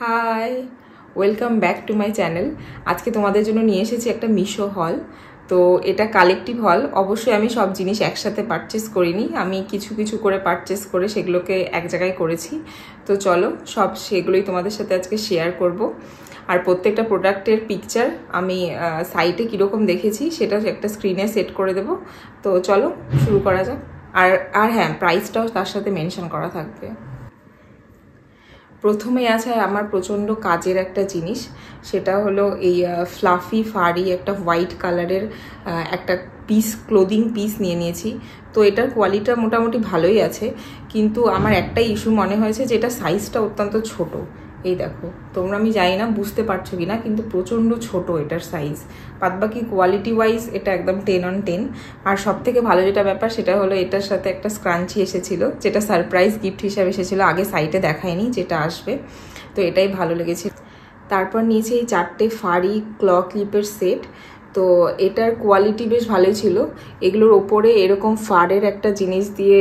High, welcome back to my channel. আজকে তোমাদের জন্য নিয়ে এসেছি একটা মিশো হল। তো এটা কালেকটিভ হল। অবশ্যই আমি সব জিনিস একসাথে পারচেস করিনি, আমি কিছু কিছু করে পারচেস করে সেগুলোকে এক জায়গায় করেছি। তো চলো সব সেগুলোই তোমাদের সাথে আজকে শেয়ার করব। আর প্রত্যেকটা প্রোডাক্টের পিকচার আমি সাইটে কীরকম দেখেছি সেটা একটা স্ক্রিনে সেট করে দেব। তো চলো শুরু করা যাক। আর আর হ্যাঁ, প্রাইসটাও তার সাথে মেনশন করা থাকবে। প্রথমে আছে আমার প্রচণ্ড কাজের একটা জিনিস, সেটা হলো এই ফ্লাফি ফারি একটা হোয়াইট কালারের একটা ক্লোদিং পিস নিয়ে নিয়েছি। তো এটার কোয়ালিটিটা মোটামুটি ভালোই আছে, কিন্তু আমার একটাই ইস্যু মনে হয়েছে যে এটা সাইজটা অত্যন্ত ছোট। এই দেখো তোমরা, আমি জানি না বুঝতে পারছো কি না, কিন্তু প্রচণ্ড ছোট এটার সাইজ। বাদবাকি কোয়ালিটি ওয়াইজ এটা একদম 10 on 10। আর সব থেকে ভালো যেটা ব্যাপার সেটা হলো এটার সাথে একটা স্ক্রাঞ্চি এসেছিল, যেটা সারপ্রাইজ গিফট হিসাবে এসেছিলো, আগে সাইটে দেখায়নি যেটা আসবে। তো এটাই ভালো লেগেছে। তারপর নিয়েছি এই 4টে ফারি ক্ল ক্লিপের সেট। তো এটার কোয়ালিটি বেশ ভালোই ছিল। এগুলোর ওপরে এরকম ফারের একটা জিনিস দিয়ে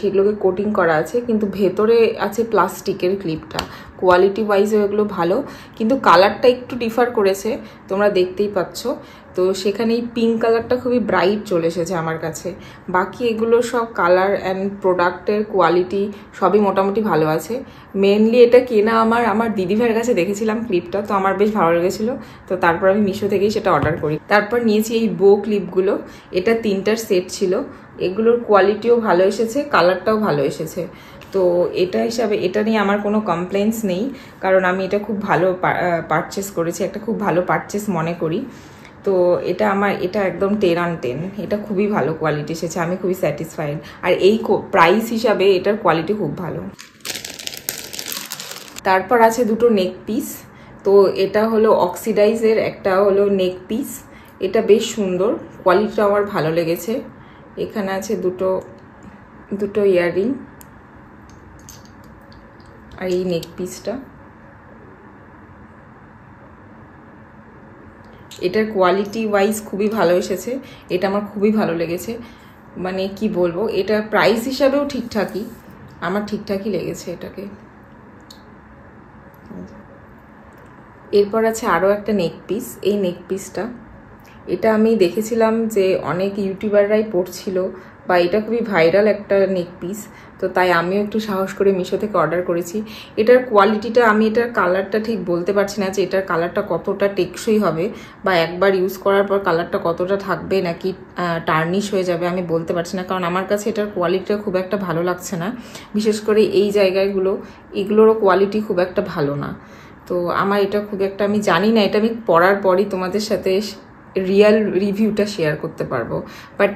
সেগুলোকে কোটিং করা আছে, কিন্তু ভেতরে আছে প্লাস্টিকের ক্লিপটা। কোয়ালিটি ওয়াইজও এগুলো ভালো, কিন্তু কালারটা একটু ডিফার করেছে, তোমরা দেখতেই পাচ্ছ। তো সেখানে এই পিঙ্ক কালারটা খুবই ব্রাইট চলে এসেছে আমার কাছে। বাকি এগুলো সব কালার অ্যান্ড প্রোডাক্টের কোয়ালিটি সবই মোটামুটি ভালো আছে। মেনলি এটা কেনা আমার দিদিভাইয়ের কাছে দেখেছিলাম ক্লিপটা, তো আমার বেশ ভালো লেগেছিলো। তো তারপর আমি মিশো থেকেই সেটা অর্ডার করি। তারপর নিয়েছি এই বো ক্লিপগুলো। এটা 3টার সেট ছিল। এগুলোর কোয়ালিটিও ভালো এসেছে, কালারটাও ভালো এসেছে। তো এটা হিসাবে এটা নিয়ে আমার কোনো কমপ্লেন্টস নেই, কারণ আমি এটা খুব ভালো পারচেস করেছি, একটা খুব ভালো পারচেস মনে করি। তো এটা একদম 10 on 10। এটা খুবই ভালো কোয়ালিটি এসেছে, আমি খুবই স্যাটিসফাইড। আর এই প্রাইস হিসাবে এটার কোয়ালিটি খুব ভালো। তারপর আছে দুটো নেক পিস। তো এটা হলো অক্সিডাইজের একটা হলো নেক পিস। এটা বেশ সুন্দর, কোয়ালিটিটা আমার ভালো লেগেছে। এখানে আছে দুটো ইয়াররিং আর এই নেক পিসটা। এটার কোয়ালিটি ওয়াইজ খুবই ভালো এসেছে, এটা আমার খুবই ভালো লেগেছে। মানে কি বলবো, এটা প্রাইস হিসাবেও ঠিকঠাকই, আমার ঠিকঠাকই লেগেছে এটাকে। এরপর আছে আরও একটা নেক পিস। এই নেক পিসটা এটা আমি দেখেছিলাম যে অনেক ইউটিউবাররাই পড়ছিল, বা এটা খুবই ভাইরাল একটা নেক পিস। তো তাই আমিও একটু সাহস করে মিশো থেকে অর্ডার করেছি। এটার কোয়ালিটিটা, আমি এটার কালারটা ঠিক বলতে পারছি না যে এটার কালারটা কতটা টেকসই হবে, বা একবার ইউজ করার পর কালারটা কতটা থাকবে নাকি টার্নিশ হয়ে যাবে, আমি বলতে পারছি না। কারণ আমার কাছে এটার কোয়ালিটিটা খুব একটা ভালো লাগছে না, বিশেষ করে এই জায়গাগুলো, এগুলোরও কোয়ালিটি খুব একটা ভালো না। তো আমার এটা খুব একটা, আমি জানি না, এটা আমি পরার পরই তোমাদের সাথে রিয়েল রিভিউটা শেয়ার করতে পারবো। বাট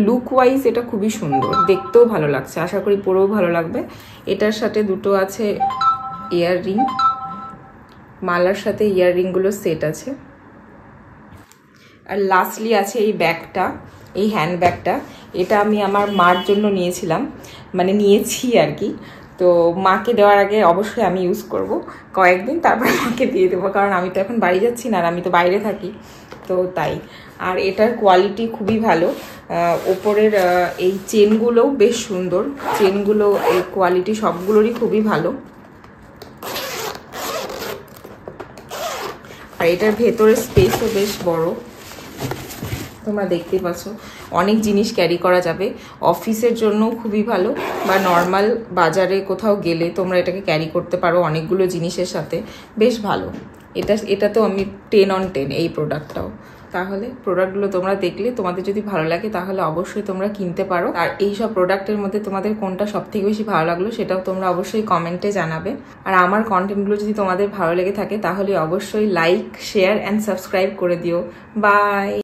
লুক ওয়াইজ এটা খুবই সুন্দর, দেখতেও ভালো লাগছে, আশা করি পরেও ভালো লাগবে। এটার সাথে দুটো আছে ইয়াররিং, মালার সাথে ইয়াররিংগুলো সেট আছে। আর লাস্টলি আছে এই ব্যাগটা, এই হ্যান্ড ব্যাগটা। এটা আমি আমার মার জন্য নিয়েছিলাম, মানে নিয়েছি আর কি। তো মাকে দেওয়ার আগে অবশ্যই আমি ইউজ করব কয়েকদিন, তারপর মাকে দিয়ে দেবো, কারণ আমি তো এখন বাড়ি যাচ্ছি না, আর আমি তো বাইরে থাকি, তো তাই। আর এটার কোয়ালিটি খুবই ভালো। ওপরের এই চেনগুলোও বেশ সুন্দর, চেনগুলো এই কোয়ালিটি সবগুলোরই খুবই ভালো। আর এটার ভেতরের স্পেসও বেশ বড়, তোমরা দেখতে পাচ্ছ। অনেক জিনিস ক্যারি করা যাবে, অফিসের জন্য খুবই ভালো, বা নর্মাল বাজারে কোথাও গেলে তোমরা এটাকে ক্যারি করতে পারো অনেকগুলো জিনিসের সাথে, বেশ ভালো। এটাতেও আমি 10 on 10 এই প্রোডাক্টটাও। তাহলে প্রোডাক্টগুলো তোমরা দেখলে, তোমাদের যদি ভালো লাগে তাহলে অবশ্যই তোমরা কিনতে পারো। আর এই সব প্রোডাক্টের মধ্যে তোমাদের কোনটা সবথেকে বেশি ভালো লাগলো সেটাও তোমরা অবশ্যই কমেন্টে জানাবে। আর আমার কন্টেন্টগুলো যদি তোমাদের ভালো লেগে থাকে তাহলে অবশ্যই লাইক, শেয়ার অ্যান্ড সাবস্ক্রাইব করে দিও। বাই।